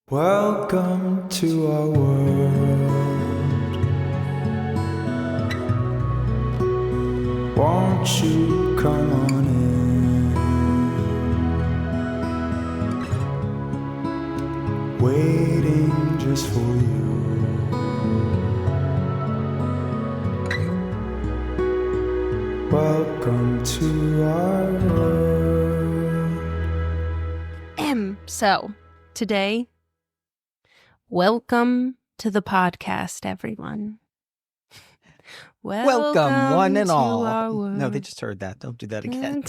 Welcome to our world. Won't you come on in? Waiting just for you. Welcome to our world. So today, welcome to the podcast, everyone. Welcome, one and to all. our world. No, they just heard that. Don't do that again.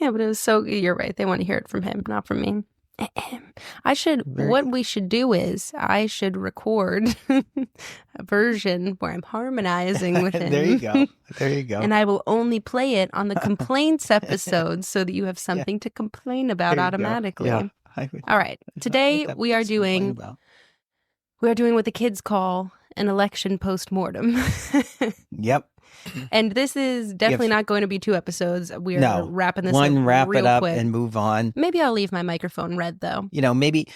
Yeah, but it was so, you're right. They want to hear it from him, not from me. What we should do is I should record a version where I'm harmonizing with him. There you go. There you go. And I will only play it on the complaints episode so that you have something to complain about There you go. automatically. Yeah. All right. Today What we are doing what the kids call an election postmortem. Yep. And this is definitely not going to be 2 episodes. We're wrapping this One, up wrap real it up quick. and move on. Maybe I'll leave my microphone red though. You know, maybe,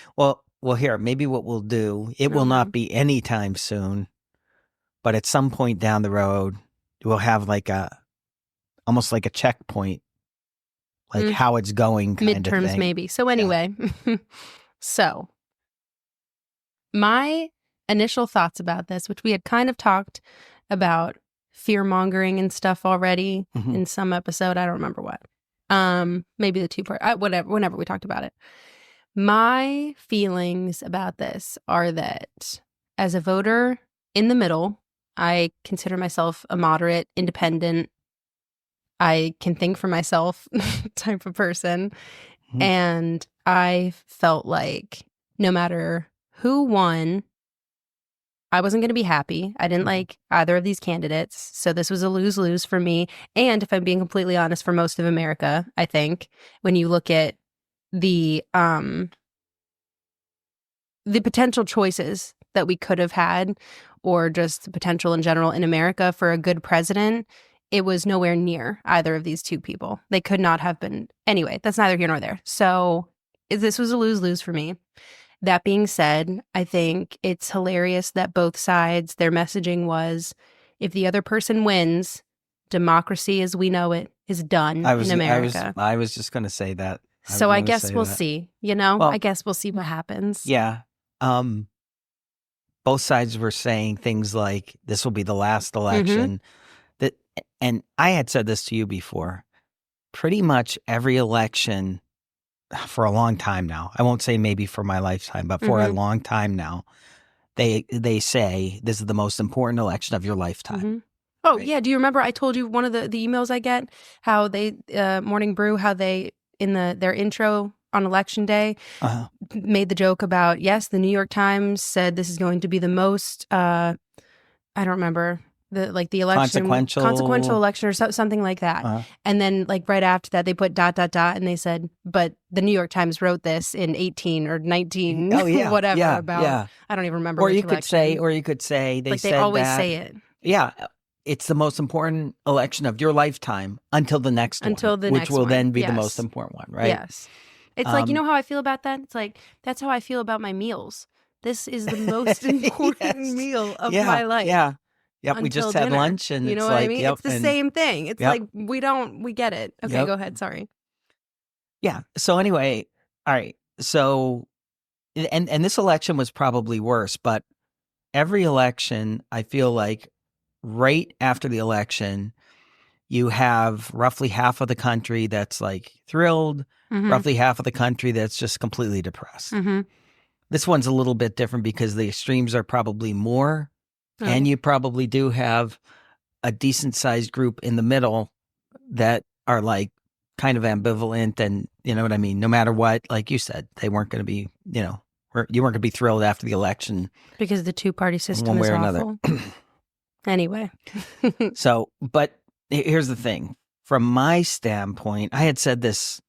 maybe what we'll do, it will not be anytime soon, but at some point down the road, we'll have almost like a checkpoint, like how it's going kind of midterms thing. maybe. So anyway, so my initial thoughts about this, which we had kind of talked about fear-mongering and stuff already in some episode. I don't remember what. Maybe the 2-part, whenever we talked about it. My feelings about this are that as a voter in the middle, I consider myself a moderate, independent, I can think for myself type of person. And I felt like no matter who won, I wasn't going to be happy. I didn't like either of these candidates. So this was a lose-lose for me. And if I'm being completely honest, for most of America, I think, when you look at the potential choices that we could have had, or just the potential in general in America for a good president, it was nowhere near either of these 2 people. They could not have been. Anyway, that's neither here nor there. So this was a lose-lose for me. That being said, I think it's hilarious that both sides, their messaging was, if the other person wins, democracy as we know it is done in America. I was just going to say that. So I guess we'll see, Well, I guess we'll see what happens. Yeah. Both sides were saying things like, this will be the last election. And I had said this to you before. Pretty much every election for a long time now, I won't say maybe for my lifetime, but for a long time now, they say this is the most important election of your lifetime. Oh, right? Yeah. Do you remember I told you one of the emails I get, how they, Morning Brew, how they, in their intro on election day, made the joke about, yes, the New York Times said this is going to be the most, I don't remember, the election consequential election or something like that. And then right after that they put ... and they said, but the New York Times wrote this in 18 or 19 whatever about I don't even remember. Or you could say they said always that, say it. Yeah, it's the most important election of your lifetime until the next one, which will then be the most important one, right? Yes. It's like, you know how I feel about that? It's like, that's how I feel about my meals. This is the most important meal of my life. Yeah. Yep, we just had lunch, and you know it's what like, I mean? It's the same thing. It's like, we get it. Okay, go ahead. Sorry. Yeah. So anyway, all right. So, and this election was probably worse, but every election, I feel like right after the election, you have roughly half of the country that's like thrilled, roughly half of the country that's just completely depressed. This one's a little bit different because the extremes are probably more. And you probably do have a decent sized group in the middle that are like kind of ambivalent, and you know what I mean? No matter what, like you said, they weren't going to be, you weren't going to be thrilled after the election. Because the 2-party system one way is or awful. Another. Anyway. So, but here's the thing. From my standpoint, I had said this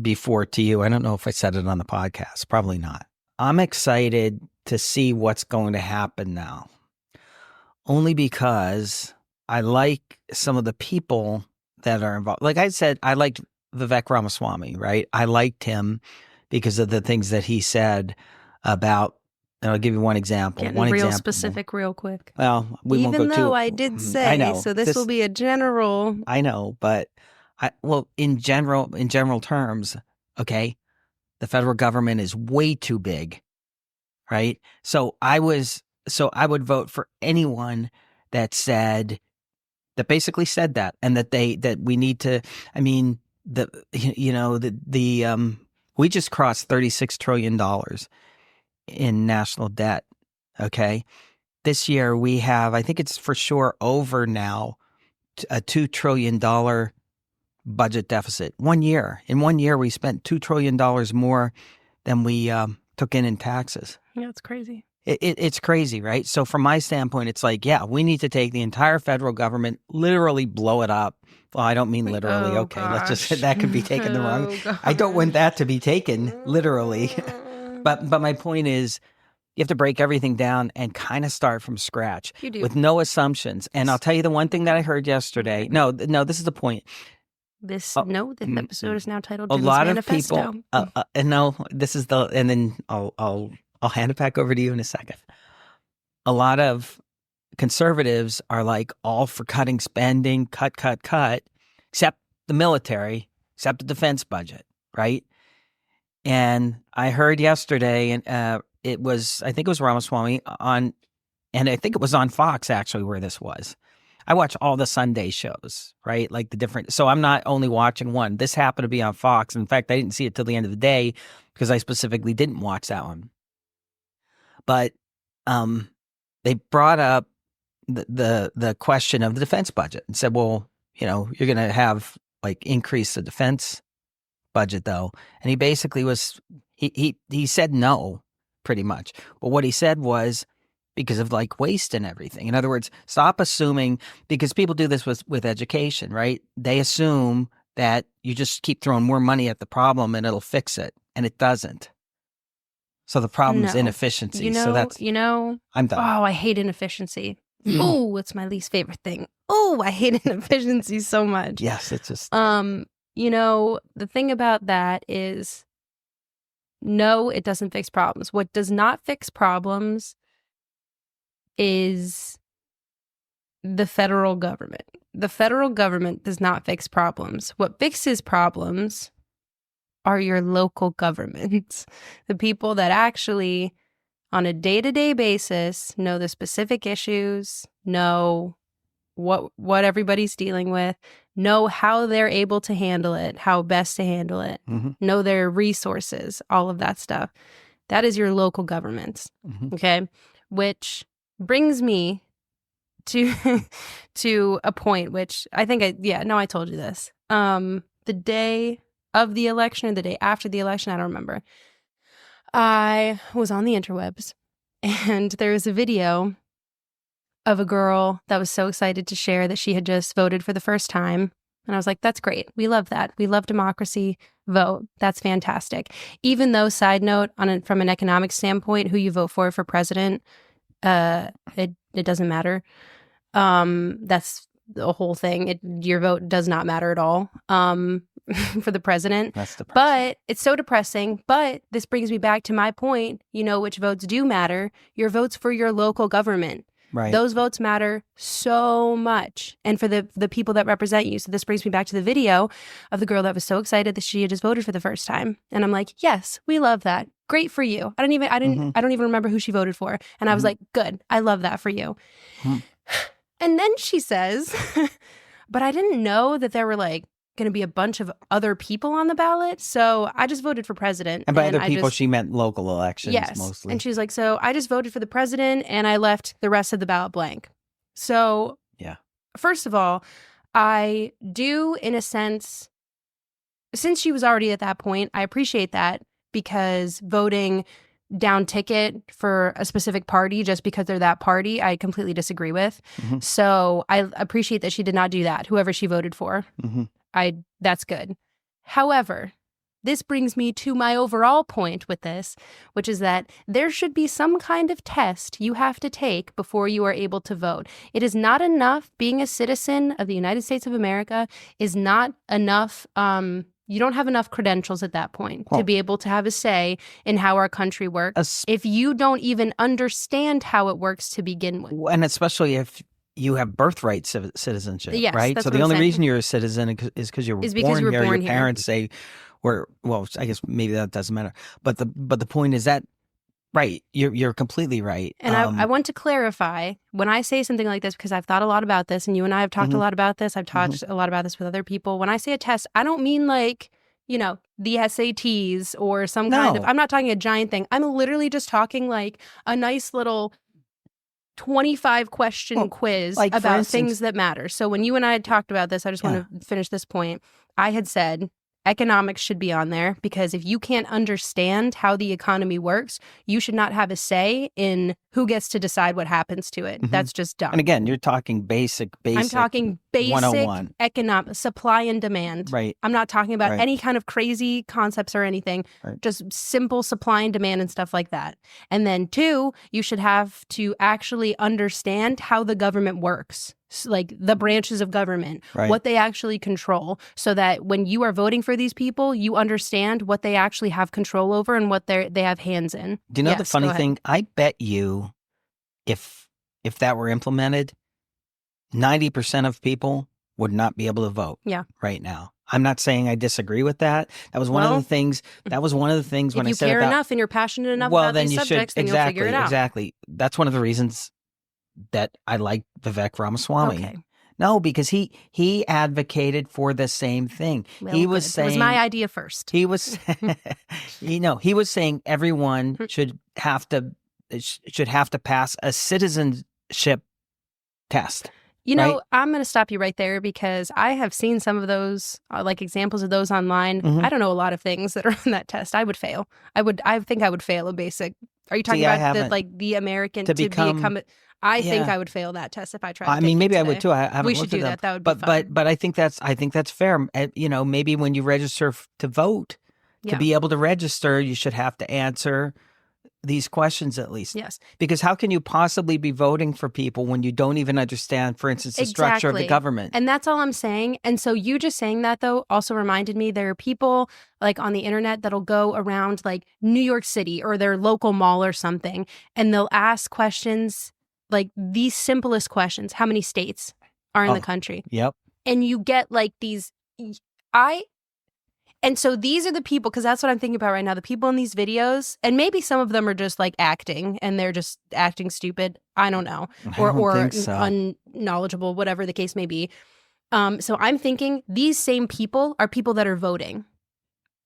before to you. I don't know if I said it on the podcast. Probably not. I'm excited to see what's going to happen now. Only because I like some of the people that are involved. Like I said, I liked Vivek Ramaswamy, right? I liked him because of the things that he said about. And I'll give you one example. Getting real specific real quick. Well, we won't go Even too. though I did say, I know. so this will be a general. I know, but in general terms, okay, the federal government is way too big, right? So I would vote for anyone that basically said that, and that we need to. I mean, we just crossed $36 trillion in national debt. Okay, this year we have, I think it's for sure over now, a $2 trillion budget deficit. In 1 year, we spent $2 trillion more than we took in taxes. Yeah, it's crazy. It's crazy, right? So from my standpoint, it's like, yeah, we need to take the entire federal government, literally blow it up. Well, I don't mean literally. Oh, okay, let's just, gosh. that could be taken the wrong. Oh, I don't want that to be taken literally. But my point is, you have to break everything down and kind of start from scratch You do. with no assumptions. And I'll tell you the one thing that I heard yesterday. No, this is the point. This episode is now titled A Jim's lot Manifesto. of people, and no, this is and then I'll hand it back over to you in a second. A lot of conservatives are like all for cutting spending, cut, except the military, except the defense budget, right? And I heard yesterday, and I think it was Ramaswamy and I think it was on Fox actually where this was. I watch all the Sunday shows, right? Like so I'm not only watching one. This happened to be on Fox. In fact, I didn't see it till the end of the day because I specifically didn't watch that one. But they brought up the question of the defense budget and said, well, you're going to have like increase the defense budget though. And he basically he said no, pretty much. But what he said was, because of like waste and everything. In other words, stop assuming, because people do this with education, right? They assume that you just keep throwing more money at the problem and it'll fix it. And it doesn't. So the problem is inefficiency. I'm done. Oh, I hate inefficiency. Oh, it's my least favorite thing. Oh, I hate inefficiency so much. Yes, it's just. The thing about that is, no, it doesn't fix problems. What does not fix problems is the federal government. The federal government does not fix problems. What fixes problems are your local governments, the people that actually, on a day-to-day basis, know the specific issues, know what everybody's dealing with, know how they're able to handle it, how best to handle it, know their resources, all of that stuff. That is your local governments, okay? Which brings me to a point which I think I told you this. The day of the election or the day after the election, I don't remember. I was on the interwebs and there was a video of a girl that was so excited to share that she had just voted for the first time. And I was like, that's great. We love that. We love democracy. Vote. That's fantastic. Even though, side note, from an economic standpoint, who you vote for president, it doesn't matter. That's the whole thing. Your vote does not matter at all for the president. That's depressing. But it's so depressing. But this brings me back to my point. You know which votes do matter. Your votes for your local government. Right. Those votes matter so much. And for the people that represent you. So this brings me back to the video of the girl that was so excited that she had just voted for the first time. And I'm like, yes, we love that. Great for you. I don't even remember who she voted for. And I was like, good. I love that for you. And then she says, but I didn't know that there were like going to be a bunch of other people on the ballot. So I just voted for president. And by other people, she meant local elections mostly. And she's like, so I just voted for the president and I left the rest of the ballot blank. So yeah. First of all, I do, in a sense, since she was already at that point, I appreciate that, because voting down ticket for a specific party just because they're that party, I completely disagree with. So I appreciate that she did not do that, whoever she voted for. That's good. However, this brings me to my overall point with this, which is that there should be some kind of test you have to take before you are able to vote. It is not enough being a citizen of the United States of America is not enough. you don't have enough credentials at that point to be able to have a say in how our country works if you don't even understand how it works to begin with. And especially if you have birthright citizenship, Yes, right? that's So what the I'm only saying. reason you're a citizen is because you were born here. Your parents say, well, I guess maybe that doesn't matter. But the point is that, right, you're completely right. And I want to clarify when I say something like this, because I've thought a lot about this, and you and I have talked a lot about this. I've talked a lot about this with other people. When I say a test, I don't mean like, you know, the SATs or some kind of, I'm not talking a giant thing. I'm literally just talking like a nice little 25 question quiz like, about instance, things that matter. So when you and I had talked about this, I just want to finish this point. I had said economics should be on there because if you can't understand how the economy works, you should not have a say in who gets to decide what happens to it. That's just dumb. And again, you're talking basic. I'm talking basic 101. economic supply and demand. Right. I'm not talking about any kind of crazy concepts or anything. Just simple supply and demand and stuff like that. And then 2, you should have to actually understand how the government works. Like the branches of government, what they actually control, so that when you are voting for these people, you understand what they actually have control over and what they have hands in. Do you know the funny thing? I bet you if that were implemented, 90% of people would not be able to vote right now. I'm not saying I disagree with that. That was one of the things. That was one of the things when I said if you care enough and you're passionate enough about these subjects, then you'll figure it out. Exactly. That's one of the reasons that I like Vivek Ramaswamy. Okay. No, because he advocated for the same thing. Well, he was saying it was my idea first. He was, he was saying everyone should have to pass a citizenship test. You know, I'm going to stop you right there because I have seen some of those, like examples of those online. I don't know a lot of things that are on that test. I would fail. I think I would fail a basic. Are you talking about the American to become? I think I would fail that test if I tried. I mean, maybe I would too. I haven't we should do that. That would be fun. But I think that's fair. You know, maybe when you register to vote, to be able to register, you should have to answer these questions at least. Yes. Because how can you possibly be voting for people when you don't even understand, for instance, the structure of the government? And that's all I'm saying. And so you just saying that, though, also reminded me there are people like on the internet that'll go around like New York City or their local mall or something, and they'll ask questions like the simplest questions. How many states are in the country? Yep. And you get like these, and so these are the people, because that's what I'm thinking about right now, the people in these videos, and maybe some of them are just like acting and they're just acting stupid. I don't know. Or unknowledgeable, whatever the case may be. So I'm thinking these same people are people that are voting,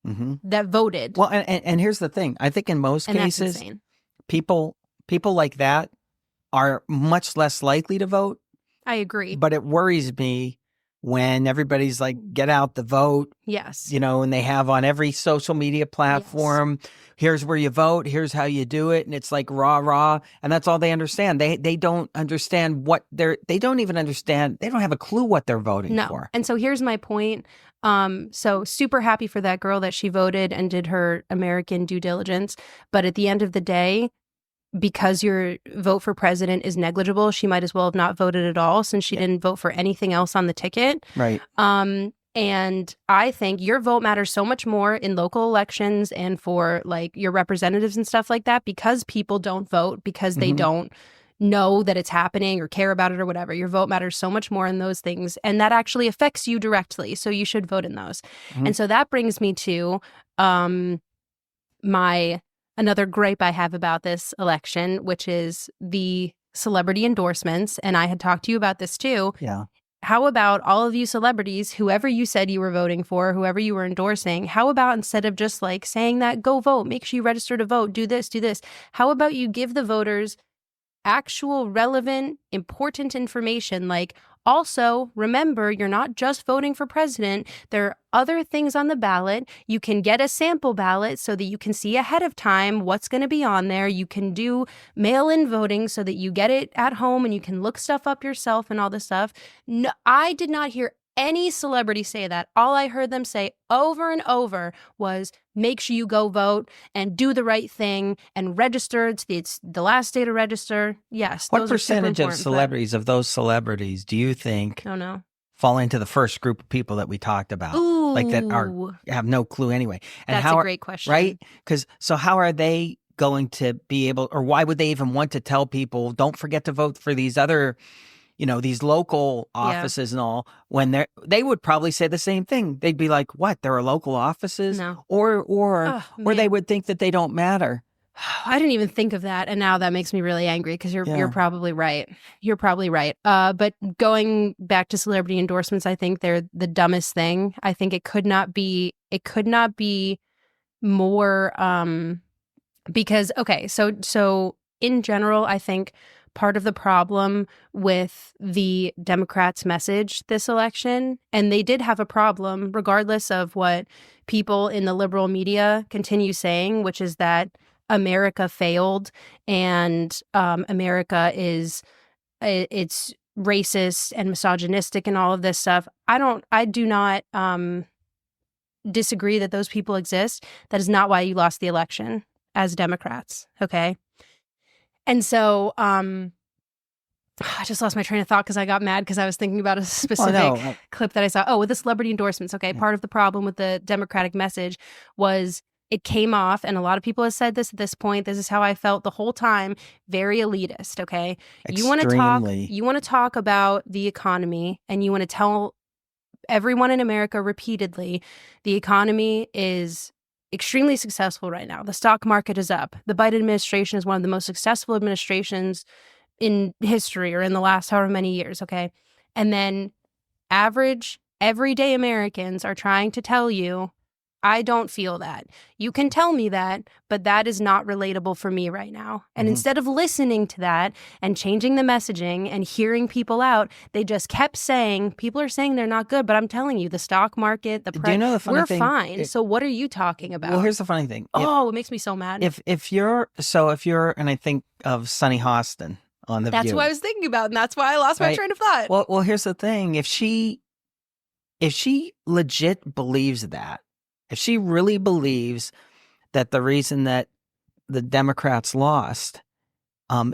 that voted. Well, and here's the thing. I think in most cases, people like that are much less likely to vote. I agree. But it worries me when everybody's like, get out the vote. Yes. You know, and they have on every social media platform, here's where you vote, here's how you do it. And it's like rah. And that's all they understand. They don't understand they don't even understand. They don't have a clue what they're voting for. And so here's my point. So super happy for that girl that she voted and did her American due diligence. But at the end of the day, because your vote for president is negligible, she might as well have not voted at all since she didn't vote for anything else on the ticket. Right. And I think your vote matters so much more in local elections and for like your representatives and stuff like that, because people don't vote because they don't know that it's happening or care about it or whatever. Your vote matters so much more in those things, and that actually affects you directly. So you should vote in those. And so that brings me to another gripe I have about this election, which is the celebrity endorsements. And I had talked to you about this too. Yeah. How about all of you celebrities, whoever you said you were voting for, whoever you were endorsing, how about instead of just like saying that, go vote, make sure you register to vote, do this, how about you give the voters actual relevant, important information like, also, remember, you're not just voting for president. There are other things on the ballot. You can get a sample ballot so that you can see ahead of time what's going to be on there. You can do mail-in voting so that you get it at home and you can look stuff up yourself and all this stuff. No, I did not hear any celebrity say that. All I heard them say over and over was, make sure you go vote and do the right thing and register. It's the last day to register. Yes. What percentage of those celebrities do you think fall into the first group of people that we talked about? Ooh, like that have no clue anyway. And That's how a great question. Right? Because so how are they going to be able, or why would they even want to tell people, don't forget to vote for these other, these local offices and all, when they would probably say the same thing. They'd be like, what, there are local offices? No. Or they man. would think that they don't matter. I didn't even think of that, and now that makes me really angry because you're probably right. You're probably right. But going back to celebrity endorsements, I think they're the dumbest thing. I think it could not be more because so in general, I think part of the problem with the Democrats' message this election, and they did have a problem regardless of what people in the liberal media continue saying, which is that America failed and America it's racist and misogynistic and all of this stuff. I do not disagree that those people exist. That is not why you lost the election as Democrats. Okay. And so I just lost my train of thought because I got mad because I was thinking about a specific clip that I saw. Oh, with the celebrity endorsements. Okay. Part of the problem with the Democratic message was it came off, and a lot of people have said this at this point. This is how I felt the whole time. Very elitist. Okay. Extremely. You want to talk about the economy, and you want to tell everyone in America repeatedly, the economy is extremely successful right now. The stock market is up. The Biden administration is one of the most successful administrations in history or in the last however many years, okay? And then average, everyday Americans are trying to tell you, I don't feel that. You can tell me that, but that is not relatable for me right now. And instead of listening to that and changing the messaging and hearing people out, they just kept saying, people are saying they're not good, but I'm telling you, the stock market, the price, we're fine. So what are you talking about? Well, here's the funny thing. It makes me so mad. If you're, and I think of Sunny Hostin on The View. That's what I was thinking about, and that's why I lost my train of thought. Well, here's the thing. If she legit believes that, if she really believes that the reason that the Democrats lost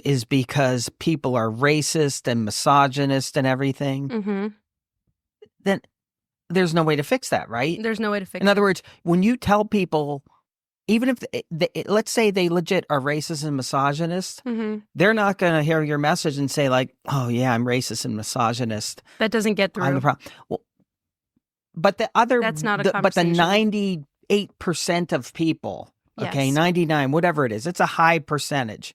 is because people are racist and misogynist and everything, then there's no way to fix that, right? There's no way to fix it. In other words, when you tell people, even if let's say they legit are racist and misogynist, they're not going to hear your message and say like, oh yeah, I'm racist and misogynist. That doesn't get through. I'm the problem. Well, but the other, that's not a but the conversation. 98% of people, okay, Yes. 99, whatever it is, it's a high percentage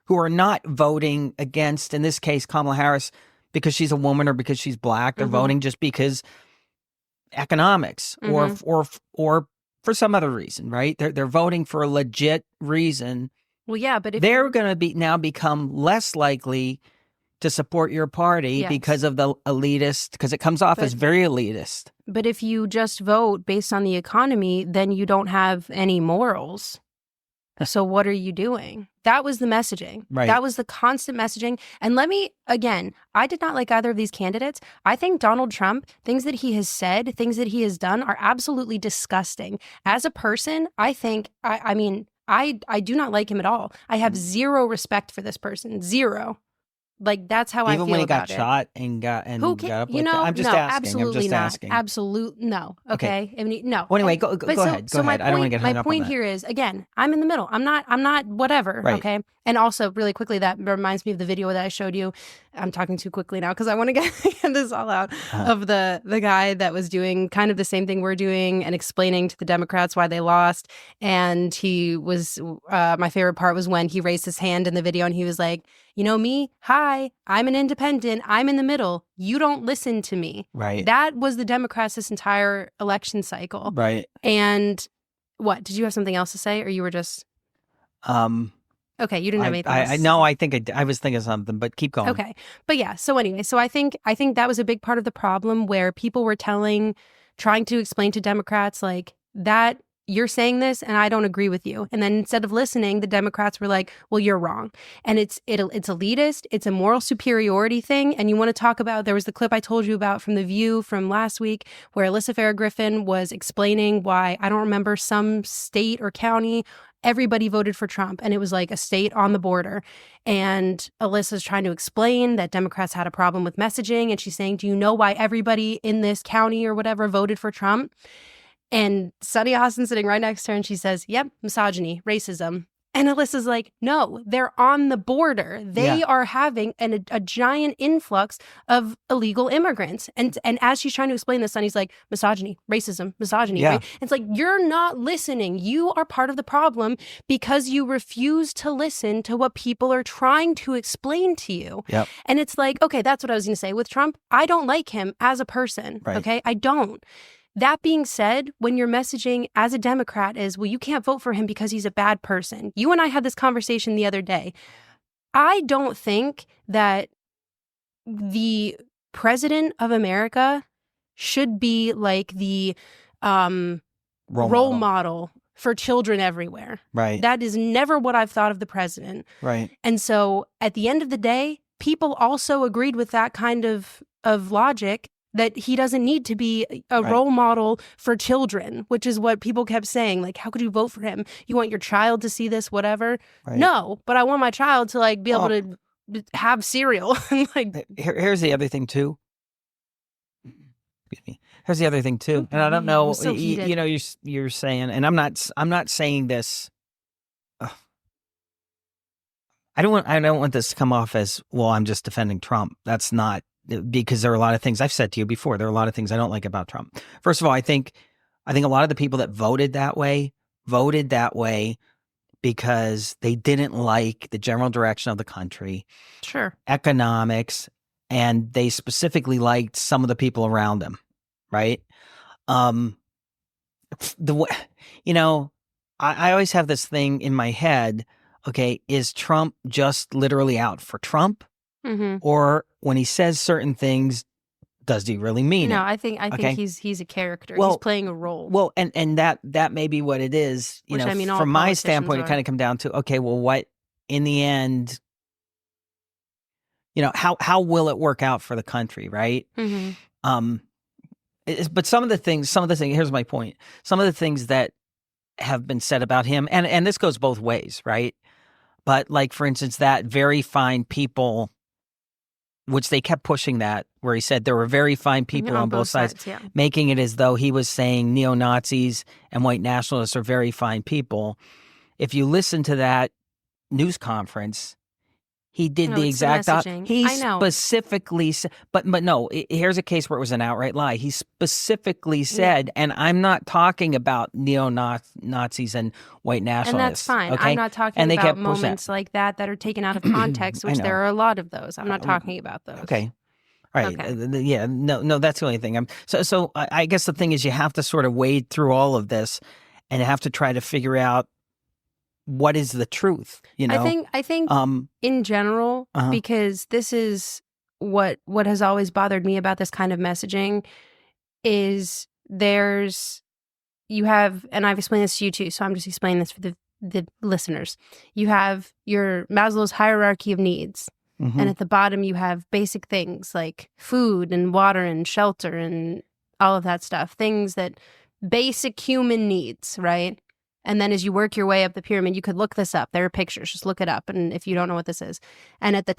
who are not voting against, in this case, Kamala Harris because she's a woman or because she's black. They're voting just because economics or for some other reason, right? They're voting for a legit reason. Well, yeah, but if they're going to now become less likely to support your party because of the elitist, because it comes off as very elitist. But if you just vote based on the economy, then you don't have any morals. So what are you doing? That was the messaging. Right. That was the constant messaging. And I did not like either of these candidates. I think Donald Trump, things that he has said, things that he has done are absolutely disgusting. As a person, I think, I do not like him at all. I have zero respect for this person. Zero. Like, that's how I feel about it. Even when he got shot and got up like that? I'm just asking. Absolutely not. Asking. Absolutely no. Okay. I mean, no. Well, anyway, go ahead. Go ahead. I don't want to get hung up on that. My point here is, again, I'm in the middle. I'm not whatever. Right. Okay. And also, really quickly, that reminds me of the video that I showed you. I'm talking too quickly now because I want to get this all out of the guy that was doing kind of the same thing we're doing and explaining to the Democrats why they lost. And he was, my favorite part was when he raised his hand in the video and he was like, you know me? Hi, I'm an independent. I'm in the middle. You don't listen to me. Right. That was the Democrats this entire election cycle. Right. And what? Did you have something else to say, or you were just? Okay, you didn't have anything else. No, I think I was thinking of something, but keep going. Okay, but yeah. So anyway, so I think that was a big part of the problem where people were trying to explain to Democrats like that. You're saying this and I don't agree with you. And then instead of listening, the Democrats were like, well, you're wrong. And it's elitist. It's a moral superiority thing. And you want to talk about, there was the clip I told you about from The View from last week where Alyssa Farah Griffin was explaining why, I don't remember, some state or county everybody voted for Trump, and it was like a state on the border. And Alyssa's trying to explain that Democrats had a problem with messaging, and she's saying, do you know why everybody in this county or whatever voted for Trump? And Sunny Austin's sitting right next to her, and she says, yep, misogyny, racism. And Alyssa's like, no, they're on the border. They are having a giant influx of illegal immigrants. And as she's trying to explain this, Sunny's like, misogyny, racism, misogyny. Yeah. Right? It's like, you're not listening. You are part of the problem because you refuse to listen to what people are trying to explain to you. Yep. And it's like, okay, that's what I was going to say. With Trump, I don't like him as a person. Right. Okay, I don't. That being said, when your messaging as a Democrat is, well, you can't vote for him because he's a bad person. You and I had this conversation the other day. I don't think that the president of America should be like the role model for children everywhere. Right. That is never what I've thought of the president. Right. And so at the end of the day, people also agreed with that kind of logic, that he doesn't need to be a role model for children, which is what people kept saying. Like, how could you vote for him? You want your child to see this, whatever? Right. No, but I want my child to like be able to have cereal. Like, here's the other thing too. Excuse me. Here's the other thing too, and I don't know. So you know, you're saying, and I'm not saying this. I don't want this to come off as, well, I'm just defending Trump. That's not. Because there are a lot of things I've said to you before. There are a lot of things I don't like about Trump. First of all, I think a lot of the people that voted that way because they didn't like the general direction of the country, sure, economics, and they specifically liked some of the people around them, right? I always have this thing in my head. Okay, is Trump just literally out for Trump? Mm-hmm. Or when he says certain things, does he really mean it? No, I think he's a character. Well, he's playing a role. Well, and that may be what it is. You Which, know, I mean, all from my politicians standpoint, it kind of come down to, okay, well, what in the end, how will it work out for the country, right? Mm-hmm. But some of the things. Here's my point. Some of the things that have been said about him, and this goes both ways, right? But like, for instance, that very fine people, which they kept pushing that, where he said there were very fine people on both sides, making it as though he was saying neo-Nazis and white nationalists are very fine people. If you listen to that news conference, he did the exact opposite. He specifically said, but no, here's a case where it was an outright lie. He specifically said, and I'm not talking about neo-Nazis and white nationalists. And that's fine. Okay? I'm not talking about moments like that are taken out of context, which there are a lot of those. I'm not talking about those. Okay. All right. Okay. Yeah. No, that's the only thing. So I guess the thing is you have to sort of wade through all of this and you have to try to figure out what is the truth, I think in general, because this is what has always bothered me about this kind of messaging is you have, and I've explained this to you too, so I'm just explaining this for the listeners. You have your Maslow's hierarchy of needs. Mm-hmm. And at the bottom, you have basic things like food and water and shelter and all of that stuff. Things that basic human needs, right? And then as you work your way up the pyramid, you could look this up. There are pictures. Just look it up. And if you don't know what this is. And at the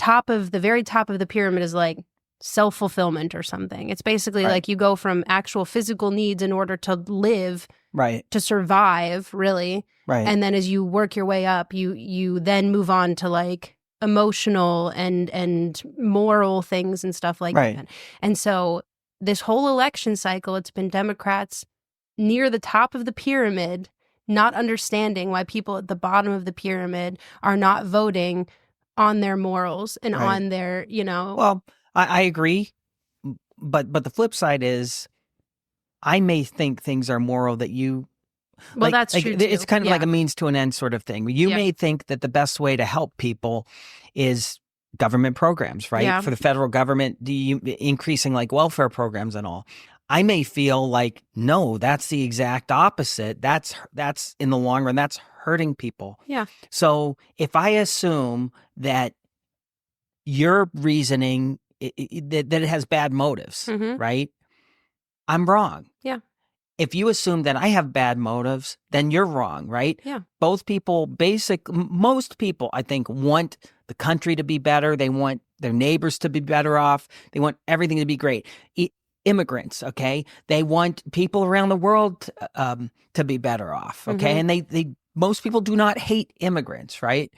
very top of the pyramid is like self-fulfillment or something. It's basically like you go from actual physical needs in order to live, to survive, really. Right. And then as you work your way up, you then move on to like emotional and moral things and stuff like that. And so this whole election cycle, it's been Democrats near the top of the pyramid not understanding why people at the bottom of the pyramid are not voting on their morals and on their, Well, I agree. But the flip side is I may think things are moral that you... Well, that's true, too. It's kind of like a means to an end sort of thing. You may think that the best way to help people is government programs, right? Yeah. For the federal government, increasing like welfare programs and all. I may feel like, no, that's the exact opposite. That's in the long run, that's hurting people. Yeah. So if I assume that your reasoning that it has bad motives, right? I'm wrong. Yeah. if you assume that I have bad motives, then you're wrong, right? Yeah. Most people, I think, want the country to be better. They want their neighbors to be better off. They want everything to be great. Immigrants, okay? They want people around the world to be better off, okay? And they most people do not hate immigrants, right?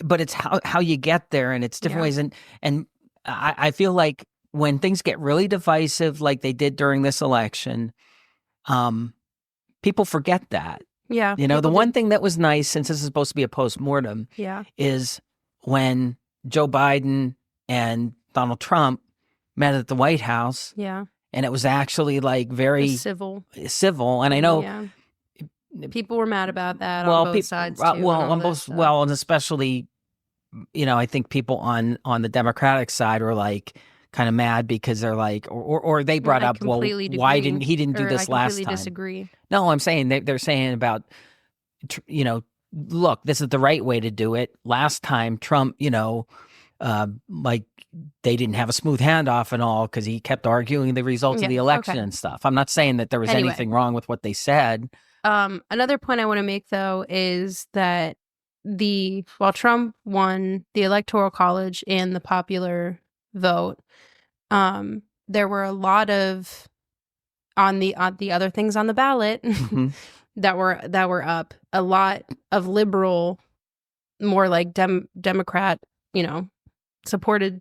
But it's how you get there, and it's different ways. And I feel like when things get really divisive, like they did during this election, people forget that. Yeah. You know, the one thing that was nice, since this is supposed to be a postmortem, is when Joe Biden and Donald Trump met at the White House. Yeah. And it was actually like very civil. And I know people were mad about that on both sides too. And especially, you know, I think people on the Democratic side were like kind of mad because they're like, or they brought up, well, why didn't he do this last time? I disagree. No, I'm saying they're saying about, you know, look, this is the right way to do it. Last time Trump, you know, like they didn't have a smooth handoff and all because he kept arguing the results of the election and stuff. I'm not saying that there was anything wrong with what they said. Another point I want to make though is that while Trump won the Electoral College and the popular vote, there were a lot of on the other things on the ballot that were up. A lot of liberal, more like Democrat, you know, supported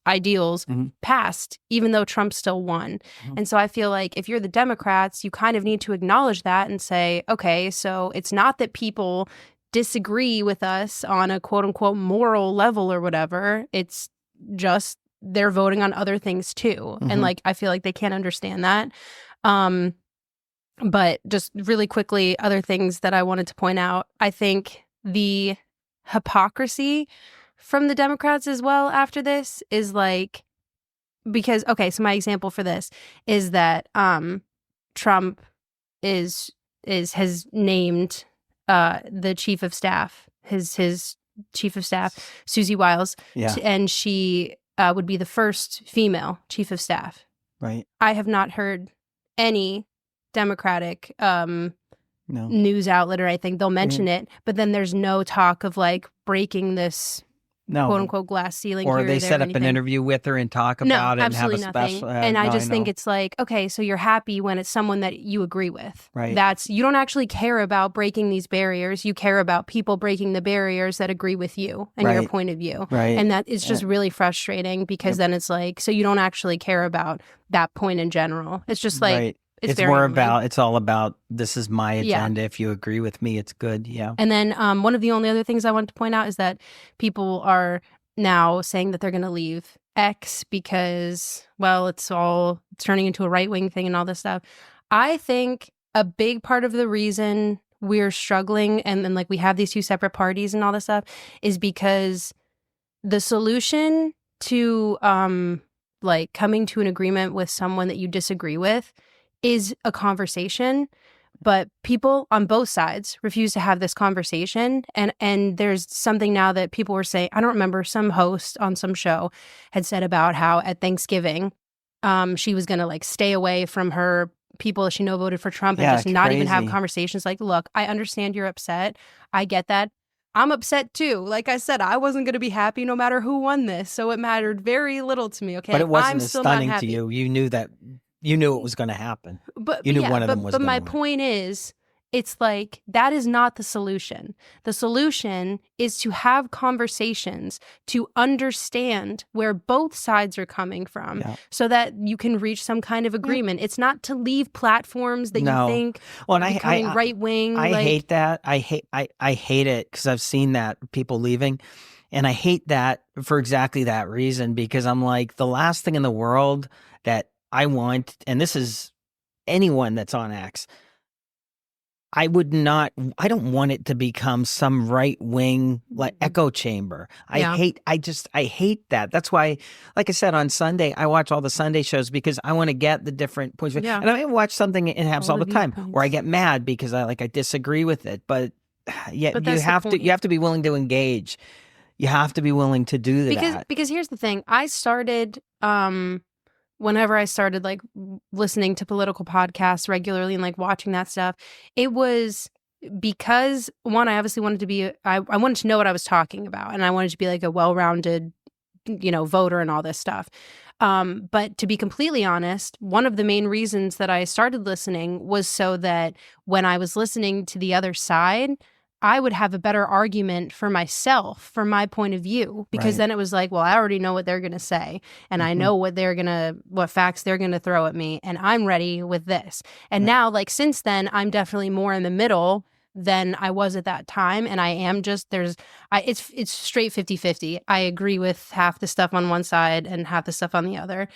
ideals passed, even though Trump still won. And so I feel like if you're the Democrats, you kind of need to acknowledge that and say, okay, so it's not that people disagree with us on a quote unquote moral level or whatever. It's just they're voting on other things too. And like, I feel like they can't understand that. But just really quickly, other things that I wanted to point out, I think the hypocrisy from the Democrats as well after this is like, because, okay, so my example for this is that Trump has named the chief of staff, his chief of staff, Susie Wiles, and she would be the first female chief of staff. Right. I have not heard any Democratic news outlet or anything. They'll mention it, but then there's no talk of like breaking this quote unquote glass ceiling. Or they set up an interview with her and talk about it and have a special. And I just think it's like, okay, so you're happy when it's someone that you agree with. Right. You don't actually care about breaking these barriers. You care about people breaking the barriers that agree with you and your point of view. Right. And that is just really frustrating because then it's like, so you don't actually care about that point in general. It's just like, it's more about, it's all about, this is my agenda. If you agree with me, it's good. Yeah. And then one of the only other things I wanted to point out is that people are now saying that they're going to leave X because, well, it's turning into a right-wing thing and all this stuff. I think a big part of the reason we're struggling and then like we have these two separate parties and all this stuff is because the solution to like coming to an agreement with someone that you disagree with is a conversation, but people on both sides refuse to have this conversation. And there's something now that people were saying, I don't remember, some host on some show had said about how at Thanksgiving, she was going to like stay away from her people that she know voted for Trump and just not even have conversations. Like, look, I understand you're upset. I get that. I'm upset too. Like I said, I wasn't going to be happy no matter who won this. So it mattered very little to me. Okay. But it wasn't as stunning to you. You knew that. You knew it was going to happen. But you knew one of them was going to win. But my point is, it's like, that is not the solution. The solution is to have conversations, to understand where both sides are coming from so that you can reach some kind of agreement. It's not to leave platforms that you think are becoming right-wing. I hate that. I hate it because I've seen that, people leaving. And I hate that for exactly that reason, because I'm like, the last thing in the world that I want, and this is anyone that's on X, I don't want it to become some right-wing like echo chamber. I hate that. That's why, like I said, on Sunday, I watch all the Sunday shows because I want to get the different points of view. And I watch something, it happens all the time, where I get mad because I disagree with it. But you have to be willing to engage. You have to be willing to do that. Because here's the thing. I started whenever I started like listening to political podcasts regularly and like watching that stuff, it was because one, I obviously wanted to be, I wanted to know what I was talking about, and I wanted to be like a well-rounded, voter and all this stuff. But to be completely honest, one of the main reasons that I started listening was so that when I was listening to the other side, I would have a better argument for myself, from my point of view, because Right. then it was like, well, I already know what they're going to say, and I know what facts they're going to throw at me, and I'm ready with this. And now, like, since then, I'm definitely more in the middle than I was at that time. And I am just, it's straight 50-50. I agree with half the stuff on one side and half the stuff on the other.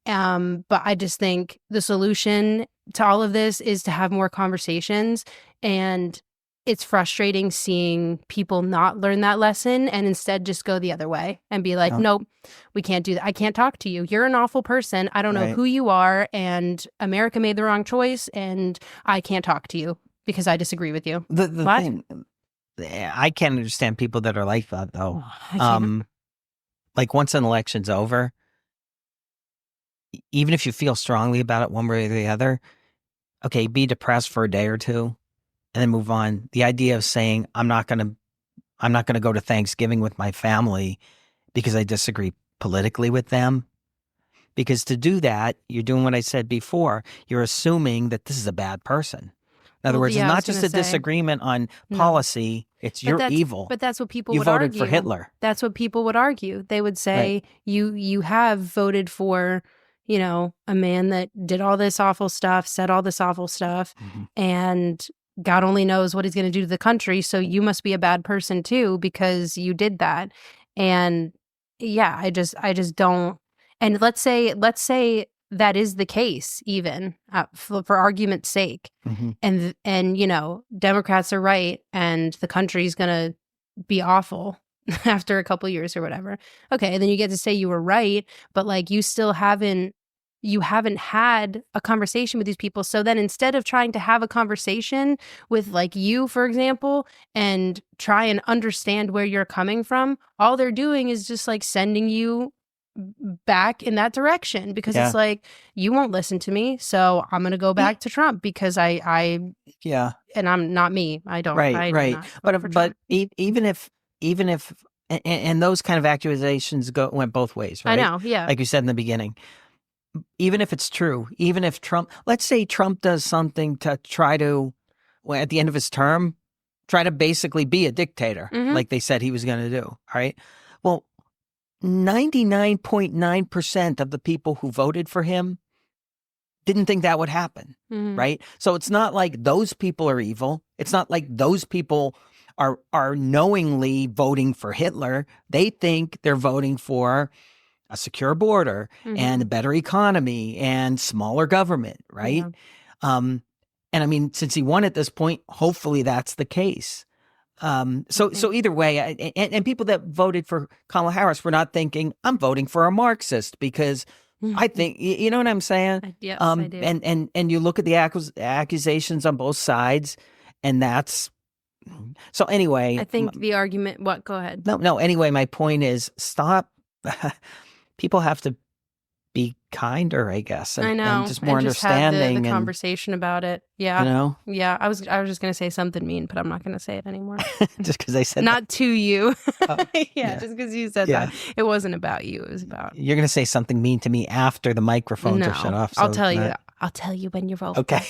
But I just think the solution to all of this is to have more conversations. And it's frustrating seeing people not learn that lesson and instead just go the other way and be like, nope, we can't do that. I can't talk to you. You're an awful person. I don't know who you are. And America made the wrong choice. And I can't talk to you because I disagree with you. The thing, I can't understand people that are like that, though. Like, once an election's over, even if you feel strongly about it one way or the other, okay, be depressed for a day or two and then move on. The idea of saying, I'm not going to go to Thanksgiving with my family because I disagree politically with them. Because to do that, you're doing what I said before. You're assuming that this is a bad person. In other words, it's not just a disagreement on policy. It's you're evil. But that's what people you would voted argue. for Hitler. That's what people would argue. They would say, you have voted for, a man that did all this awful stuff, said all this awful stuff, and God only knows what he's going to do to the country. So you must be a bad person too because you did that. And yeah, I just don't. And let's say that is the case, even for argument's sake. And Democrats are right, and the country's gonna be awful after a couple years or whatever. Okay, then you get to say you were right, but like you still haven't had a conversation with these people. So then instead of trying to have a conversation with like you, for example, and try and understand where you're coming from, all they're doing is just like sending you back in that direction because it's like, you won't listen to me, so I'm gonna go back to Trump because I and I'm not me. I don't. Right. But even if and those kind of accusations went both ways, right? I know. Yeah. Like you said in the beginning. Even if it's true, even if let's say Trump does something to try to, at the end of his term, try to basically be a dictator, like they said he was going to do. All right. Well, 99.9% of the people who voted for him didn't think that would happen. Right. So it's not like those people are evil. It's not like those people are knowingly voting for Hitler. They think they're voting for a secure border and a better economy and smaller government, right? And I mean, since he won at this point, hopefully that's the case. So either way, and people that voted for Kamala Harris were not thinking, I'm voting for a Marxist because I think, you know what I'm saying? Yes, I do. And you look at the accusations on both sides, and that's, so anyway. I think the argument, what? Go ahead. No, anyway, my point is stop. People have to be kinder, I guess. And, I know. And just more and just understanding. Have the conversation about it. Yeah. You know? Yeah. I was just going to say something mean, but I'm not going to say it anymore. Just because I said not that. to you. Just because you said that. It wasn't about you. It was about. You're going to say something mean to me after the microphones are shut off. So I'll tell you. I'll tell you when you're voting. Okay.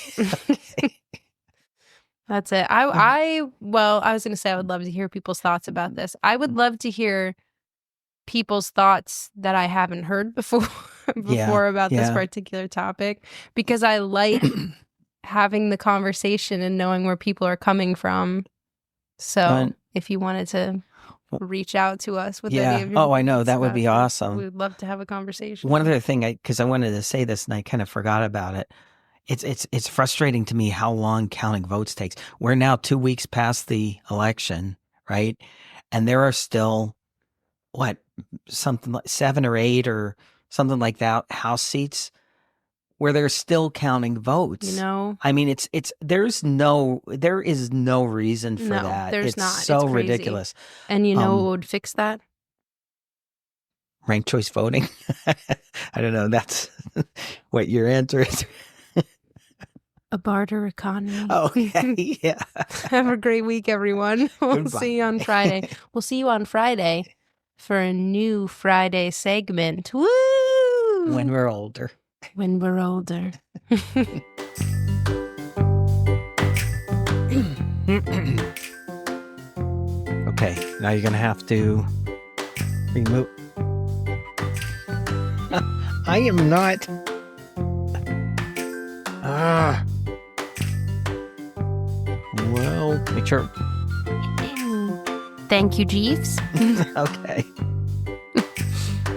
That's it. I was going to say I would love to hear people's thoughts about this. I would love to hear people's thoughts that I haven't heard before about this particular topic, because I like having the conversation and knowing where people are coming from. So if you wanted to reach out to us with any of your I know, that would be awesome. We'd love to have a conversation. One other thing, because I wanted to say this and I kind of forgot about it. It's frustrating to me how long counting votes takes. We're now 2 weeks past the election, right? And there are still something like 7 or 8 or something like that House seats where they're still counting votes. I mean, there is no reason for that. There's it's not. So it's ridiculous. And what would fix that? Ranked choice voting. I don't know. That's what your answer is. A barter economy. Okay. Yeah. Have a great week, everyone. We'll Goodbye. see you on Friday. We'll see you on Friday for a new Friday segment. Woo! When we're older. When we're older. Okay, now you're gonna have to remove. I am not. Well, make sure. Thank you, Jeeves. Okay.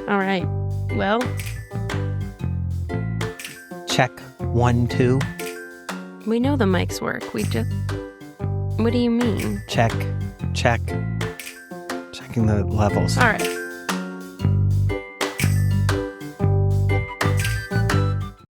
All right. Well, Check 1, 2. we know the mics work. What do you mean? Check. Checking the levels. All right.